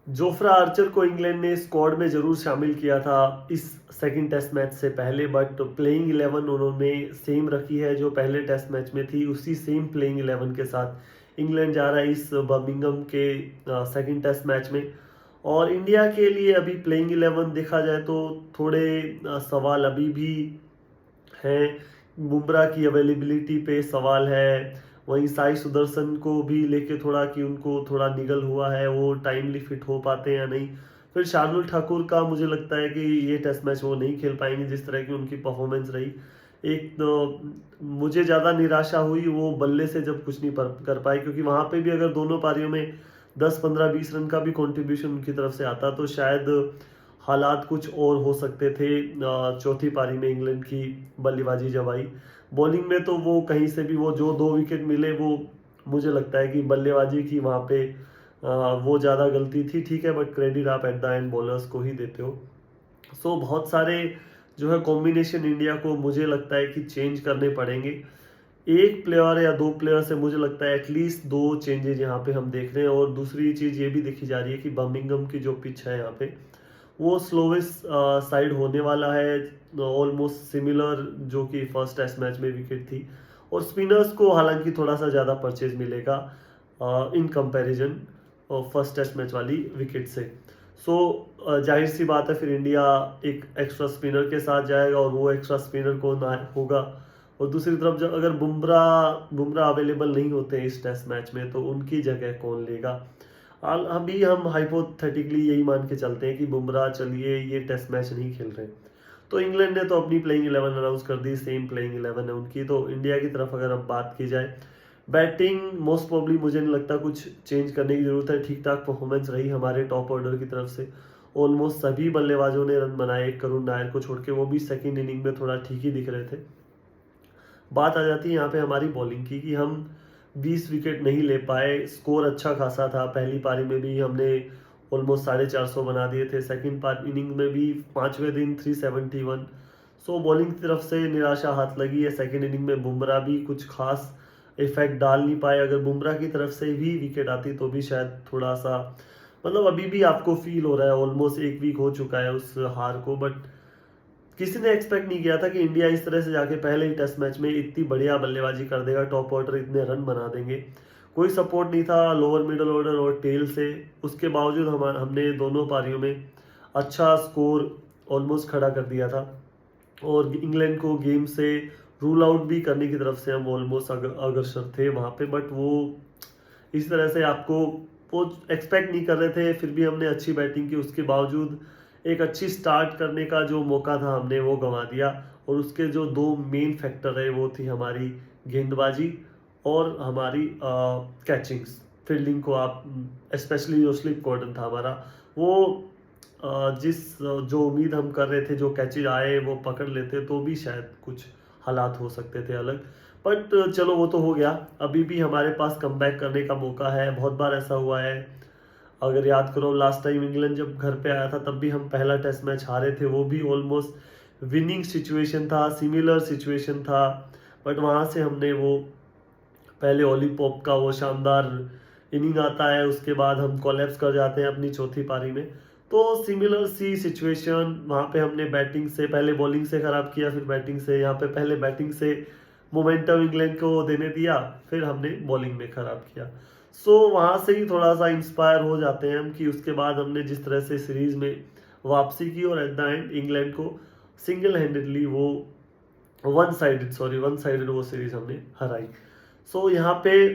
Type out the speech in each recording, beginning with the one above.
Jofra Archer को England ने squad में जरूर शामिल किया था इस सेकंड टेस्ट मैच से पहले, बट प्लेइंग 11 उन्होंने सेम रखी है जो पहले टेस्ट मैच में थी। उसी सेम प्लेइंग 11 के साथ इंग्लैंड जा रहा है इस बर्मिंघम के सेकंड टेस्ट मैच में। और इंडिया के लिए अभी प्लेइंग 11 देखा जाए तो थोड़े सवाल अभी भी हैं। बुमराह की अवेलेबिलिटी पे सवाल है। वहीं साई सुदर्शन को भी लेके थोड़ा कि उनको थोड़ा निगल हुआ है, वो टाइमली फिट हो पाते हैं या नहीं। फिर शार्दुल ठाकुर का मुझे लगता है कि ये टेस्ट मैच वो नहीं खेल पाएंगे जिस तरह की उनकी परफॉर्मेंस रही। एक तो मुझे ज़्यादा निराशा हुई वो बल्ले से जब कुछ नहीं कर पाए, क्योंकि वहाँ पे भी अगर दोनों पारियों में 10 15 20 रन का भी कंट्रीब्यूशन उनकी तरफ से आता तो शायद हालात कुछ और हो सकते थे। चौथी पारी में इंग्लैंड की बल्लेबाजी जब आई, बॉलिंग में तो वो कहीं से भी वो जो 2 विकेट मिले वो मुझे लगता है कि बल्लेबाजी की वहाँ पे वो ज़्यादा गलती थी। ठीक है, बट क्रेडिट आप एट द एंड बॉलर्स को ही देते हो। सो बहुत सारे जो है कॉम्बिनेशन इंडिया को मुझे लगता है कि चेंज करने पड़ेंगे। एक प्लेयर या दो प्लेयर से मुझे लगता है एटलीस्ट दो चेंजेज यहाँ पे हम देख रहे हैं। और दूसरी चीज़ ये भी देखी जा रही है कि बर्मिंघम की जो पिच है यहाँ पे वो स्लोवेस्ट साइड होने वाला है, ऑलमोस्ट सिमिलर जो कि फर्स्ट टेस्ट मैच में विकेट थी। और स्पिनर्स को हालांकि थोड़ा सा ज़्यादा परचेज मिलेगा in comparison first test match वाली विकेट से। सो जाहिर सी बात है फिर इंडिया एक एक्स्ट्रा स्पिनर के साथ जाएगा और वो एक्स्ट्रा स्पिनर कौन होगा। और दूसरी तरफ जब अगर बुमराह बुमराह अवेलेबल नहीं होते हैं इस टेस्ट मैच में तो उनकी जगह कौन लेगा। अभी हम हाइपोथेटिकली यही मान के चलते हैं कि बुमराह चलिए ये टेस्ट मैच नहीं खेल रहे, तो इंग्लैंड ने तो अपनी प्लेइंग 11 अनाउंस कर दी, सेम प्लेइंग 11 है उनकी। तो इंडिया की तरफ अगर अब बात की जाए, बैटिंग मोस्ट प्रोबब्ली मुझे नहीं लगता कुछ चेंज करने की जरूरत है। ठीक ठाक परफॉर्मेंस रही हमारे टॉप ऑर्डर की तरफ से। ऑलमोस्ट सभी बल्लेबाजों ने रन बनाए करुण नायर को छोड़ के, वो भी सेकेंड इनिंग में थोड़ा ठीक ही दिख रहे थे। बात आ जाती है यहाँ पे हमारी बॉलिंग की कि हम 20 विकेट नहीं ले पाए। स्कोर अच्छा खासा था, पहली पारी में भी हमने ऑलमोस्ट 450 बना दिए थे, सेकंड इनिंग में भी पांचवें दिन 371। सो बॉलिंग की तरफ से निराशा हाथ लगी है। सेकंड इनिंग में बुमराह भी कुछ खास इफेक्ट डाल नहीं पाए। अगर बुमराह की तरफ से भी विकेट आती तो भी शायद थोड़ा सा, मतलब अभी भी आपको फील हो रहा है, ऑलमोस्ट एक वीक हो चुका है उस हार को। बट किसी ने एक्सपेक्ट नहीं किया था कि इंडिया इस तरह से जाके पहले ही टेस्ट मैच में इतनी बढ़िया बल्लेबाजी कर देगा, टॉप ऑर्डर इतने रन बना देंगे। कोई सपोर्ट नहीं था लोअर मिडल ऑर्डर और टेल से। उसके बावजूद हमने दोनों पारियों में अच्छा स्कोर ऑलमोस्ट खड़ा कर दिया था। और इंग्लैंड को गेम से रूल आउट भी करने की तरफ से हम ऑलमोस्ट अग्रसर थे वहाँ पे। बट वो इस तरह से आपको वो एक्सपेक्ट नहीं कर रहे थे, फिर भी हमने अच्छी बैटिंग की। उसके बावजूद एक अच्छी स्टार्ट करने का जो मौका था हमने वो गंवा दिया। और उसके जो दो मेन फैक्टर रहे वो थी हमारी गेंदबाजी और हमारी कैचिंग्स। फील्डिंग को आप स्पेशली जो स्लिप कॉर्डन था हमारा, वो जो उम्मीद हम कर रहे थे जो कैचेज आए वो पकड़ लेते तो भी शायद कुछ हालात हो सकते थे अलग। बट चलो वो तो हो गया। अभी भी हमारे पास कमबैक करने का मौका है। बहुत बार ऐसा हुआ है, अगर याद करो लास्ट टाइम इंग्लैंड जब घर पे आया था तब भी हम पहला टेस्ट मैच हारे थे, वो भी ऑलमोस्ट विनिंग सिचुएशन था, सिमिलर सिचुएशन था। बट वहाँ से हमने वो पहले ओली पॉप का वो शानदार इनिंग आता है, उसके बाद हम कोलैप्स कर जाते हैं अपनी चौथी पारी में। तो सिमिलर सी सिचुएशन वहाँ पे हमने बैटिंग से पहले बॉलिंग से खराब किया, फिर बैटिंग से। यहाँ पे पहले बैटिंग से मोमेंटम इंग्लैंड को देने दिया, फिर हमने बॉलिंग में खराब किया। सो वहाँ से ही थोड़ा सा इंस्पायर हो जाते हैं हम कि उसके बाद हमने जिस तरह से सीरीज में वापसी की और एट द एंड इंग्लैंड को सिंगल हैंडेडली वो वन साइडेड वो सीरीज हमने हराई। सो यहाँ पे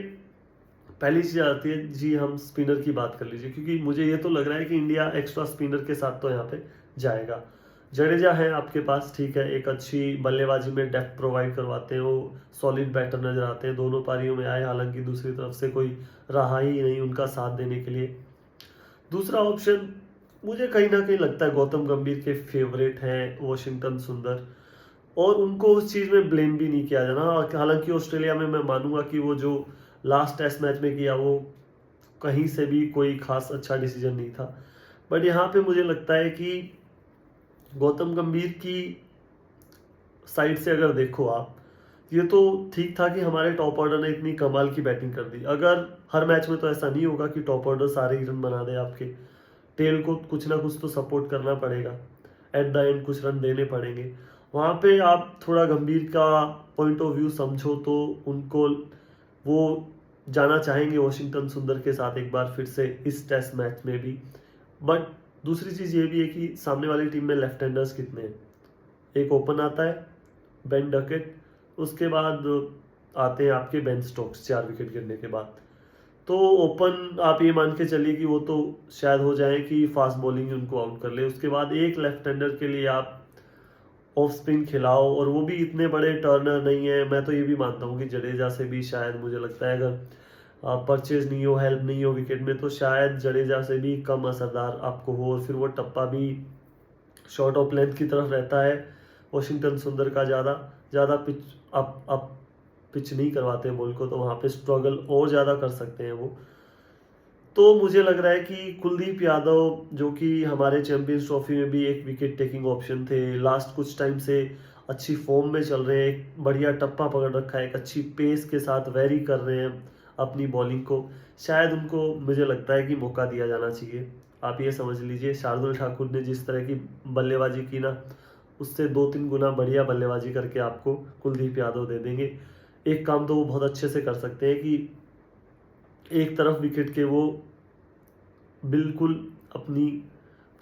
पहली चीज आती है जी, हम स्पिनर की बात कर लीजिए, क्योंकि मुझे ये तो लग रहा है कि इंडिया एक्स्ट्रा स्पिनर के साथ तो यहाँ पे जाएगा। जडेजा है आपके पास, ठीक है, एक अच्छी बल्लेबाजी में डेप्थ प्रोवाइड करवाते हैं, वो सॉलिड बैटर नजर आते हैं। दोनों पारियों में आए, हालांकि दूसरी तरफ से कोई रहा ही नहीं उनका साथ देने के लिए। दूसरा ऑप्शन मुझे कहीं ना कहीं लगता है गौतम गंभीर के फेवरेट हैं वॉशिंगटन सुंदर, और उनको उस चीज़ में ब्लेम भी नहीं किया जाना। हालांकि ऑस्ट्रेलिया में मैं मानूंगा कि वो जो लास्ट टेस्ट मैच में किया वो कहीं से भी कोई खास अच्छा डिसीजन नहीं था। बट यहाँ पे मुझे लगता है कि गौतम गंभीर की साइड से अगर देखो आप, ये तो ठीक था कि हमारे टॉप ऑर्डर ने इतनी कमाल की बैटिंग कर दी। अगर हर मैच में तो ऐसा नहीं होगा कि टॉप ऑर्डर सारे ही रन बना दे आपके, टेल को कुछ ना कुछ तो सपोर्ट करना पड़ेगा, एट द एंड कुछ रन देने पड़ेंगे। वहाँ पे आप थोड़ा गंभीर का पॉइंट ऑफ व्यू समझो तो उनको वो जाना चाहेंगे वॉशिंगटन सुंदर के साथ एक बार फिर से इस टेस्ट मैच में भी। बट दूसरी चीज़ ये भी है कि सामने वाली टीम में लेफ्ट हैंडर्स कितने हैं। एक ओपन आता है बेन डकेट, उसके बाद आते हैं आपके बेन स्टोक्स 4 विकेट गिरने के बाद। तो ओपन आप ये मान के चलिए कि वो तो शायद हो जाए कि फास्ट बॉलिंग उनको आउट कर ले। उसके बाद एक लेफ्ट हैंडर के लिए आप ऑफ स्पिन खिलाओ, और वो भी इतने बड़े टर्नर नहीं है। मैं तो ये भी मानता हूँ कि जडेजा से भी शायद मुझे लगता है अगर परचेज नहीं हो, हेल्प नहीं हो विकेट में, तो शायद जडेजा से भी कम असरदार आपको हो। और फिर वो टप्पा भी शॉर्ट ऑफ लेंथ की तरफ रहता है। वॉशिंगटन सुंदर का ज़्यादा ज़्यादा पिच अप पिच नहीं करवाते बॉल को, तो वहाँ पे स्ट्रगल और ज़्यादा कर सकते हैं वो। तो मुझे लग रहा है कि कुलदीप यादव, जो कि हमारे चैंपियंस ट्रॉफी में भी एक विकेट टेकिंग ऑप्शन थे, लास्ट कुछ टाइम से अच्छी फॉर्म में चल रहे हैं, एक बढ़िया टप्पा पकड़ रखा है, एक अच्छी पेस के साथ वेरी कर रहे हैं अपनी बॉलिंग को, शायद उनको मुझे लगता है कि मौका दिया जाना चाहिए। आप ये समझ लीजिए शार्दुल ठाकुर ने जिस तरह की बल्लेबाजी की ना, उससे 2-3 गुना बढ़िया बल्लेबाजी करके आपको कुलदीप यादव दे देंगे। एक काम तो वो बहुत अच्छे से कर सकते हैं कि एक तरफ विकेट के वो बिल्कुल अपनी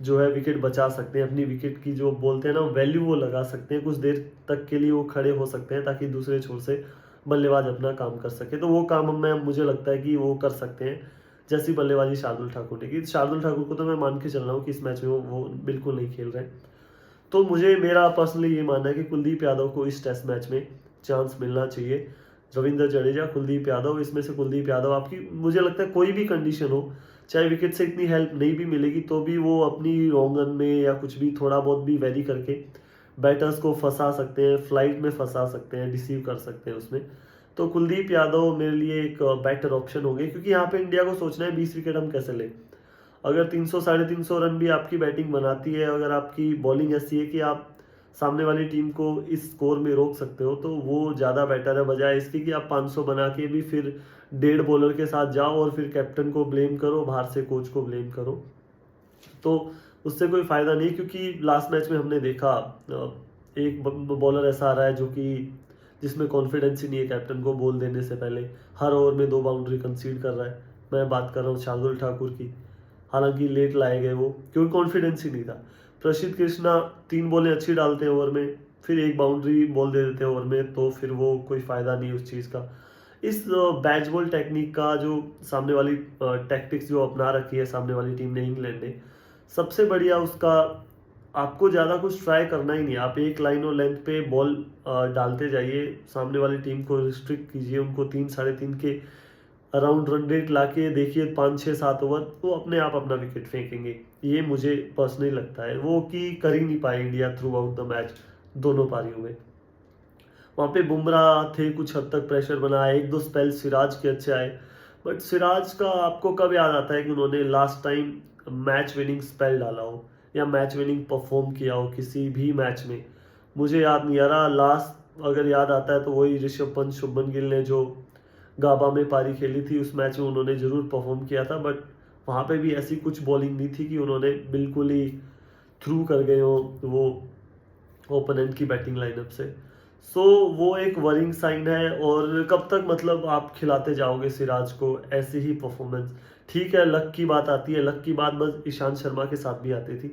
जो है विकेट बचा सकते हैं, अपनी विकेट की जो बोलते हैं ना वैल्यू वो लगा सकते हैं, कुछ देर तक के लिए वो खड़े हो सकते हैं ताकि दूसरे छोर से बल्लेबाज अपना काम कर सके। तो वो काम मैं मुझे लगता है कि वो कर सकते हैं, जैसी बल्लेबाजी शार्दुल ठाकुर ने की। शार्दुल ठाकुर को तो मैं मान के चल रहा हूँ कि इस मैच में वो बिल्कुल नहीं खेल रहे। तो मुझे मेरा पर्सनली ये मानना है कि कुलदीप यादव को इस टेस्ट मैच में चांस मिलना चाहिए। रविंद्र जडेजा, कुलदीप यादव, इसमें से कुलदीप यादव आपकी मुझे लगता है कोई भी कंडीशन हो, चाहे विकेट से इतनी हेल्प नहीं भी मिलेगी तो भी वो अपनी लॉन्ग रन में या कुछ भी थोड़ा बहुत भी वेरी करके बैटर्स को फंसा सकते हैं, फ्लाइट में फंसा सकते हैं, डिसीव कर सकते हैं उसमें। तो कुलदीप यादव मेरे लिए एक बेटर ऑप्शन होंगे, क्योंकि यहाँ पे इंडिया को सोचना है 20 विकेट हम कैसे लें। अगर 300 350 रन भी आपकी बैटिंग बनाती है, अगर आपकी बॉलिंग ऐसी है कि आप सामने वाली टीम को इस स्कोर में रोक सकते हो, तो वो ज़्यादा बेटर है, बजाय इसके कि आप 500 बना के भी फिर 1.5 बॉलर के साथ जाओ और फिर कैप्टन को ब्लेम करो, बाहर से कोच को ब्लेम करो। तो उससे कोई फ़ायदा नहीं, क्योंकि लास्ट मैच में हमने देखा एक बॉलर ऐसा आ रहा है जो कि जिसमें कॉन्फिडेंस ही नहीं है कैप्टन को बॉल देने से पहले, हर ओवर में 2 बाउंड्री कंसीड कर रहा है। मैं बात कर रहा हूँ शार्दुल ठाकुर की। हालांकि लेट लाए गए वो, क्योंकि कॉन्फिडेंस ही नहीं था। प्रसिद्ध कृष्णा 3 बॉलें अच्छी डालते हैं ओवर में, फिर 1 बाउंड्री बॉल दे देते हैं ओवर में, तो फिर वो कोई फ़ायदा नहीं उस चीज़ का। इस बैच बॉल टेक्निक का जो सामने वाली टैक्टिक्स जो अपना रखी है सामने वाली टीम ने, इंग्लैंड ने, सबसे बढ़िया उसका आपको ज़्यादा कुछ ट्राई करना ही नहीं। आप एक लाइन और लेंथ पे बॉल डालते जाइए, सामने वाली टीम को रिस्ट्रिक्ट कीजिए, उनको 3 साढ़े 3 के अराउंड रन रेट ला के देखिए 5-6-7 ओवर, वो अपने आप अपना विकेट फेंकेंगे। ये मुझे पर्सनली लगता है, वो कि कर ही नहीं पाए India through out the match दोनों पारियों में। वहाँ पे बुमराह थे, कुछ हद तक प्रेशर बनाया, 1-2 स्पेल सिराज के अच्छे आए, बट सिराज का आपको कब याद आता है कि उन्होंने last time match winning spell डाला हो या मैच विनिंग परफॉर्म किया हो किसी भी मैच में? मुझे याद नहीं आ रहा। लास्ट अगर याद आता है तो वही ऋषभ पंत शुभमन गिल ने जो गाबा में पारी खेली थी, उस मैच में उन्होंने ज़रूर परफॉर्म किया था, बट वहाँ पे भी ऐसी कुछ बॉलिंग नहीं थी कि उन्होंने बिल्कुल ही थ्रू कर गए हो वो ओपोनेंट की बैटिंग लाइनअप से। सो वो एक वरिंग साइन है। और कब तक मतलब आप खिलाते जाओगे सिराज को ऐसी ही परफॉर्मेंस? ठीक है, लक की बात आती है, लक की बात बस ईशांत शर्मा के साथ भी आती थी,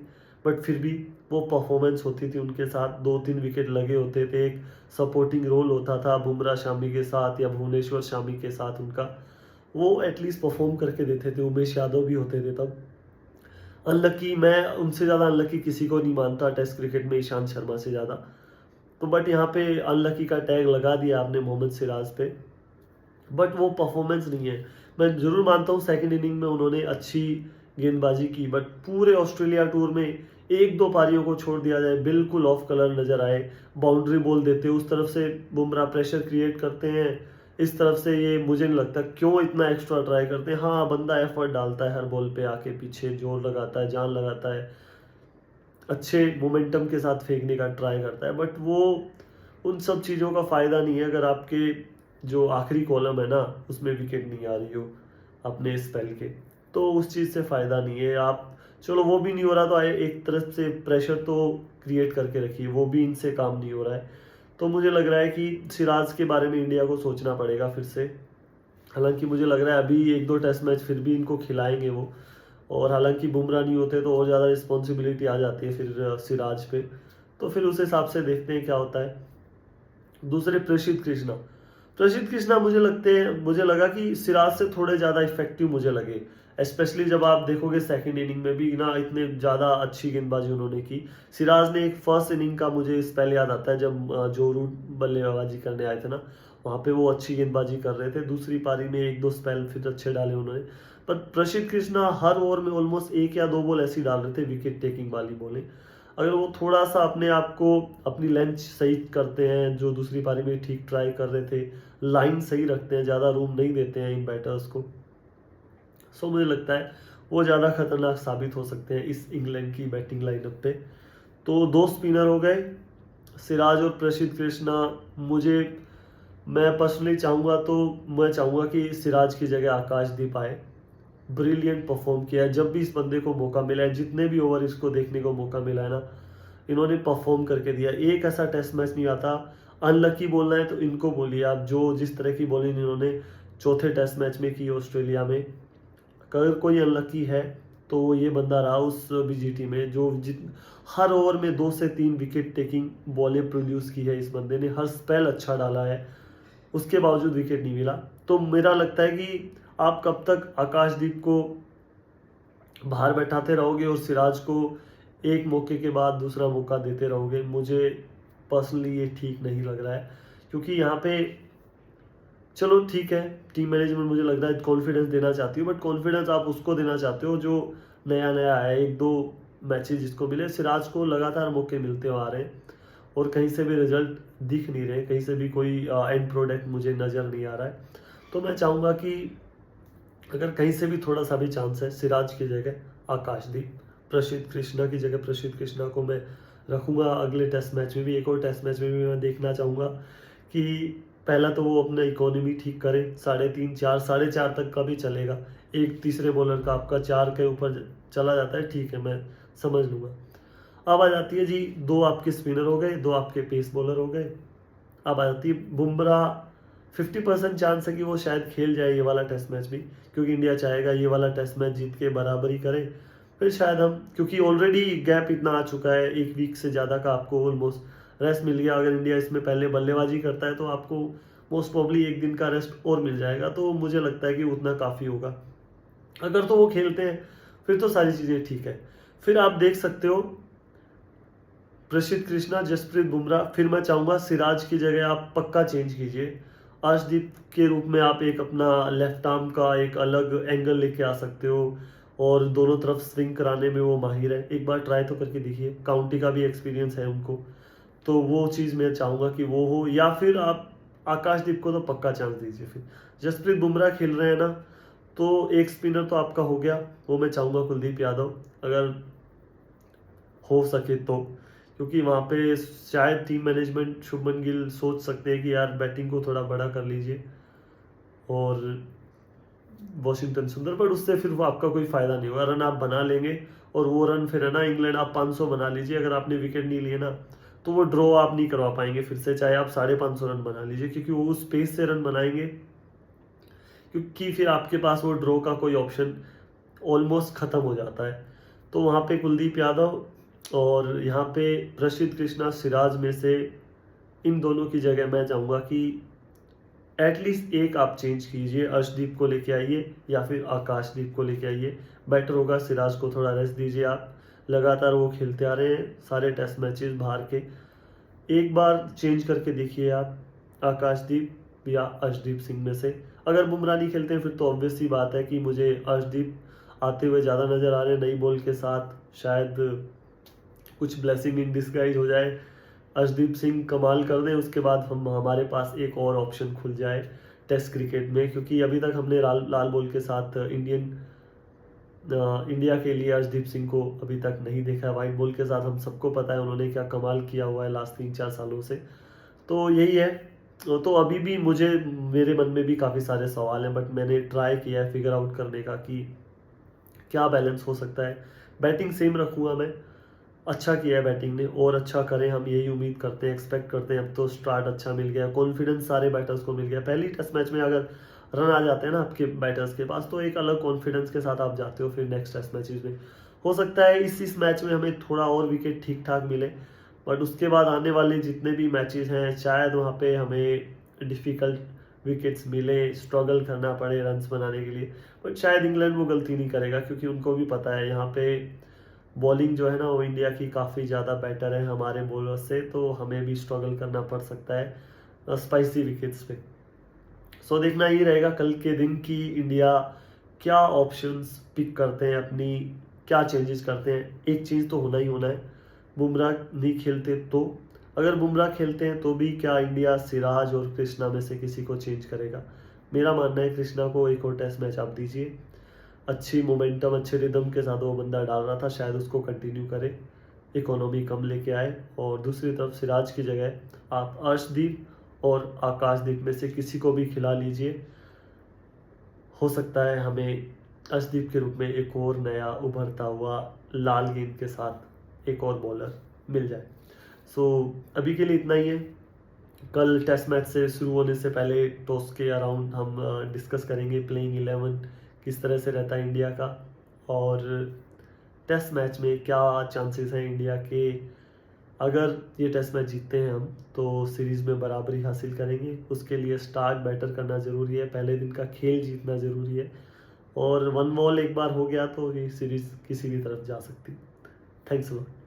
बट फिर भी वो परफॉर्मेंस होती थी उनके साथ, 2-3 विकेट लगे होते थे, एक सपोर्टिंग रोल होता था बुमराह शामी के साथ या भुवनेश्वर शामी के साथ उनका, वो एटलीस्ट परफॉर्म करके देते थे। उमेश यादव भी होते थे तब। अनलकी, मैं उनसे ज़्यादा अनलकी किसी को नहीं मानता टेस्ट क्रिकेट में ईशांत शर्मा से ज़्यादा। तो बट यहाँ पे अनलकी का टैग लगा दिया आपने मोहम्मद सिराज पे, बट वो परफॉर्मेंस नहीं है। मैं ज़रूर मानता हूँ सेकंड इनिंग में उन्होंने अच्छी गेंदबाजी की, बट पूरे ऑस्ट्रेलिया टूर में 1-2 पारियों को छोड़ दिया जाए बिल्कुल ऑफ कलर नज़र आए, बाउंड्री बॉल देते, उस तरफ से बुमराह प्रेशर क्रिएट करते हैं, इस तरफ से ये मुझे नहीं लगता क्यों इतना एक्स्ट्रा ट्राई करते हैं। हाँ, बंदा एफर्ट डालता है हर बॉल पे आके, पीछे जोर लगाता है, जान लगाता है, अच्छे मोमेंटम के साथ फेंकने का ट्राई करता है, बट वो उन सब चीज़ों का फ़ायदा नहीं है अगर आपके जो आखिरी कॉलम है ना उसमें विकेट नहीं आ रही हो अपने स्पेल के, तो उस चीज़ से फ़ायदा नहीं है। आप चलो वो भी नहीं हो रहा तो आए एक तरफ से प्रेशर तो क्रिएट करके रखिए, वो भी इनसे काम नहीं हो रहा है। तो मुझे लग रहा है कि सिराज के बारे में इंडिया को सोचना पड़ेगा फिर से। हालांकि मुझे लग रहा है अभी एक दो टेस्ट मैच फिर भी इनको खिलाएंगे वो, और हालांकि बुमराह नहीं होते तो और ज़्यादा रिस्पॉन्सिबिलिटी आ जाती है फिर सिराज पे। तो फिर उस हिसाब से देखते हैं क्या होता है। दूसरे प्रसिद्ध कृष्णा, प्रसिद्ध कृष्णा मुझे लगा कि सिराज से थोड़े ज़्यादा इफेक्टिव मुझे लगे। स्पेशली जब आप देखोगे सेकंड इनिंग में भी ना इतने ज़्यादा अच्छी गेंदबाजी उन्होंने की। सिराज ने एक फर्स्ट इनिंग का मुझे स्पेल याद आता है जब जो रूट बल्लेबाजी करने आए थे ना, वहाँ पे वो अच्छी गेंदबाजी कर रहे थे। दूसरी पारी में एक दो स्पेल फिर अच्छे डाले उन्होंने। पर प्रसिद्ध कृष्णा हर ओवर में ऑलमोस्ट एक या दो बॉल ऐसी डाल रहे थे, विकेट टेकिंग वाली बॉलें। अगर वो थोड़ा सा अपने आप को अपनी लेंथ सही करते हैं, जो दूसरी पारी में ठीक ट्राई कर रहे थे, लाइन सही रखते हैं, ज़्यादा रूम नहीं देते हैं इन बैटर्स को, सो मुझे लगता है वो ज़्यादा खतरनाक साबित हो सकते हैं इस इंग्लैंड की बैटिंग लाइनअप पे। तो दो स्पिनर हो गए, सिराज और प्रसिद्ध कृष्णा। मुझे मैं पर्सनली चाहूँगा तो मैं चाहूँगा कि सिराज की जगह आकाशदीप आए। ब्रिलियंट परफॉर्म किया है जब भी इस बंदे को मौका मिला है, जितने भी ओवर इसको देखने को मौका मिला है ना, इन्होंने परफॉर्म करके दिया। एक ऐसा टेस्ट मैच नहीं आता, अनलकी बोलना है तो इनको बोलिए आप, जो जिस तरह की बॉलिंग इन्होंने चौथे टेस्ट मैच में की ऑस्ट्रेलिया में। अगर कोई अनलकी है तो ये बंदा रहा उस बीजीटी में, जो हर ओवर में 2 से 3 विकेट टेकिंग बॉलें प्रोड्यूस की है इस बंदे ने, हर स्पेल अच्छा डाला है, उसके बावजूद विकेट नहीं मिला। तो मेरा लगता है कि आप कब तक आकाशदीप को बाहर बैठाते रहोगे और सिराज को एक मौके के बाद दूसरा मौका देते रहोगे, मुझे पर्सनली ये ठीक नहीं लग रहा है। क्योंकि यहाँ पे चलो ठीक है, टीम मैनेजमेंट मुझे लग रहा है कॉन्फिडेंस देना चाहती हो, बट कॉन्फिडेंस आप उसको देना चाहते हो जो नया नया आया है, एक दो मैचेस जिसको मिले। सिराज को लगातार मौके मिलते आ रहे हैं और कहीं से भी रिजल्ट दिख नहीं रहे, कहीं से भी कोई एंड प्रोडक्ट मुझे नज़र नहीं आ रहा है। तो मैं चाहूँगा कि अगर कहीं से भी थोड़ा सा भी चांस है, सिराज की जगह आकाशदीप, प्रसिद्ध कृष्णा की जगह प्रसिद्ध कृष्णा को मैं रखूँगा। अगले टेस्ट मैच में भी, एक और टेस्ट मैच में भी मैं देखना चाहूँगा कि पहला तो वो अपना इकोनॉमी ठीक करे, 3.5 4 4.5 तक का भी चलेगा। एक तीसरे बॉलर का आपका 4 के ऊपर चला जाता है, ठीक है, मैं समझ लूँगा। अब आ जाती है जी, 2 आपके स्पिनर हो गए, 2 आपके पेस बॉलर हो गए। अब आ जाती है बुमराह। 50% चांस है कि वो शायद खेल जाए ये वाला टेस्ट मैच भी, क्योंकि इंडिया चाहेगा ये वाला टेस्ट मैच जीत के बराबरी करे। फिर शायद हम, क्योंकि ऑलरेडी गैप इतना आ चुका है, 1 वीक से ज़्यादा का आपको ऑलमोस्ट रेस्ट मिल गया। अगर इंडिया इसमें पहले बल्लेबाजी करता है तो आपको मोस्ट प्रॉब्ली 1 दिन का रेस्ट और मिल जाएगा, तो मुझे लगता है कि उतना काफ़ी होगा। अगर तो वो खेलते हैं फिर तो सारी चीज़ें ठीक है। फिर आप देख सकते हो प्रसिद्ध कृष्णा, जसप्रीत बुमराह। फिर मैं चाहूँगा सिराज की जगह आप पक्का चेंज कीजिए, अर्शदीप के रूप में आप एक अपना लेफ्ट आर्म का एक अलग एंगल लेके आ सकते हो, और दोनों तरफ स्विंग कराने में वो माहिर है। एक बार ट्राई तो करके देखिए, काउंटी का भी एक्सपीरियंस है उनको, तो वो चीज़ मैं चाहूँगा कि वो हो। या फिर आप आकाशदीप को तो पक्का चांस दीजिए। फिर जसप्रीत बुमराह खेल रहे हैं ना, तो एक स्पिनर तो आपका हो गया, वो मैं चाहूँगा कुलदीप यादव, अगर हो सके तो। क्योंकि वहाँ पे शायद टीम मैनेजमेंट शुभमन गिल सोच सकते हैं कि यार बैटिंग को थोड़ा बड़ा कर लीजिए, और वॉशिंगटन सुंदर, पर उससे फिर वो आपका कोई फ़ायदा नहीं होगा। रन आप बना लेंगे और वो रन फिर है ना, इंग्लैंड आप 500 बना लीजिए, अगर आपने विकेट नहीं लिए ना तो वो ड्रॉ आप नहीं करवा पाएंगे फिर से, चाहे आप 550 रन बना लीजिए, क्योंकि वो उस पेस से रन बनाएंगे, क्योंकि फिर आपके पास वो ड्रॉ का कोई ऑप्शन ऑलमोस्ट ख़त्म हो जाता है। तो वहाँ पे कुलदीप यादव और यहाँ पे प्रसिद्ध कृष्णा, सिराज में से इन दोनों की जगह मैं चाहूँगा कि एटलीस्ट एक आप चेंज कीजिए, अर्शदीप को लेके आइए या फिर आकाशदीप को लेके आइए, बेटर होगा। सिराज को थोड़ा रेस्ट दीजिए आप, लगातार वो खेलते आ रहे हैं सारे टेस्ट मैचेस बाहर के। एक बार चेंज करके देखिए आप, आकाशदीप या अर्शदीप सिंह में से। अगर बुमराह नहीं खेलते हैं फिर तो ऑब्वियस सी बात है कि मुझे अर्शदीप आते हुए ज़्यादा नज़र आ रहे हैं, नई बॉल के साथ शायद कुछ ब्लेसिंग इन डिस्गाइज हो जाए, अर्शदीप सिंह कमाल कर दें, उसके बाद हमारे पास एक और ऑप्शन खुल जाए टेस्ट क्रिकेट में। क्योंकि अभी तक हमने लाल बॉल के साथ इंडिया के लिए अर्शदीप सिंह को अभी तक नहीं देखा है। वाइट बॉल के साथ हम सबको पता है उन्होंने क्या कमाल किया हुआ है लास्ट 3-4 सालों से। तो यही है। तो अभी भी मेरे मन में भी काफ़ी सारे सवाल हैं, बट मैंने ट्राई किया है फिगर आउट करने का कि क्या बैलेंस हो सकता है। बैटिंग सेम रखूँगा मैं, अच्छा किया है बैटिंग ने और अच्छा करें हम यही उम्मीद करते हैं, एक्सपेक्ट करते हैं। अब तो स्टार्ट अच्छा मिल गया, कॉन्फिडेंस सारे बैटर्स को मिल गया। पहली टेस्ट मैच में अगर रन आ जाते हैं ना आपके बैटर्स के पास तो एक अलग कॉन्फिडेंस के साथ आप जाते हो फिर नेक्स्ट टेस्ट मैचेस में। हो सकता है इस मैच में हमें थोड़ा और विकेट ठीक ठाक मिले, बट उसके बाद आने वाले जितने भी मैचेस हैं शायद वहाँ पे हमें डिफ़िकल्ट विकेट्स मिले, स्ट्रगल करना पड़े रन्स बनाने के लिए। बट शायद इंग्लैंड वो गलती नहीं करेगा क्योंकि उनको भी पता है यहाँ पे बॉलिंग जो है ना वो इंडिया की काफ़ी ज़्यादा बेटर है हमारे बॉलर से, तो हमें भी स्ट्रगल करना पड़ सकता है स्पाइसी विकेट्स पे। सो देखना ये रहेगा कल के दिन की इंडिया क्या ऑप्शंस पिक करते हैं, अपनी क्या चेंजेस करते हैं। एक चेंज तो होना ही होना है, बुमराह नहीं खेलते तो, अगर बुमराह खेलते हैं तो भी क्या इंडिया सिराज और कृष्णा में से किसी को चेंज करेगा। मेरा मानना है कृष्णा को एक और टेस्ट मैच आप दीजिए, अच्छी मोमेंटम अच्छे रिदम के साथ वो बंदा डाल रहा था, शायद उसको कंटिन्यू करे, इकोनॉमी कम लेके आए। और दूसरी तरफ सिराज की जगह आप अर्शदीप और आकाशदीप में से किसी को भी खिला लीजिए, हो सकता है हमें अर्शदीप के रूप में एक और नया उभरता हुआ लाल गेंद के साथ एक और बॉलर मिल जाए। सो अभी के लिए इतना ही है। कल टेस्ट मैच से शुरू होने से पहले टॉस के अराउंड हम डिस्कस करेंगे प्लेइंग 11 किस तरह से रहता है इंडिया का, और टेस्ट मैच में क्या चांसेस हैं इंडिया के। अगर ये टेस्ट मैच जीतते हैं हम तो सीरीज़ में बराबरी हासिल करेंगे, उसके लिए स्टार्ट बेटर करना ज़रूरी है, पहले दिन का खेल जीतना ज़रूरी है, और वन बॉल एक बार हो गया तो ये सीरीज़ किसी भी तरफ जा सकती। Thanks a lot.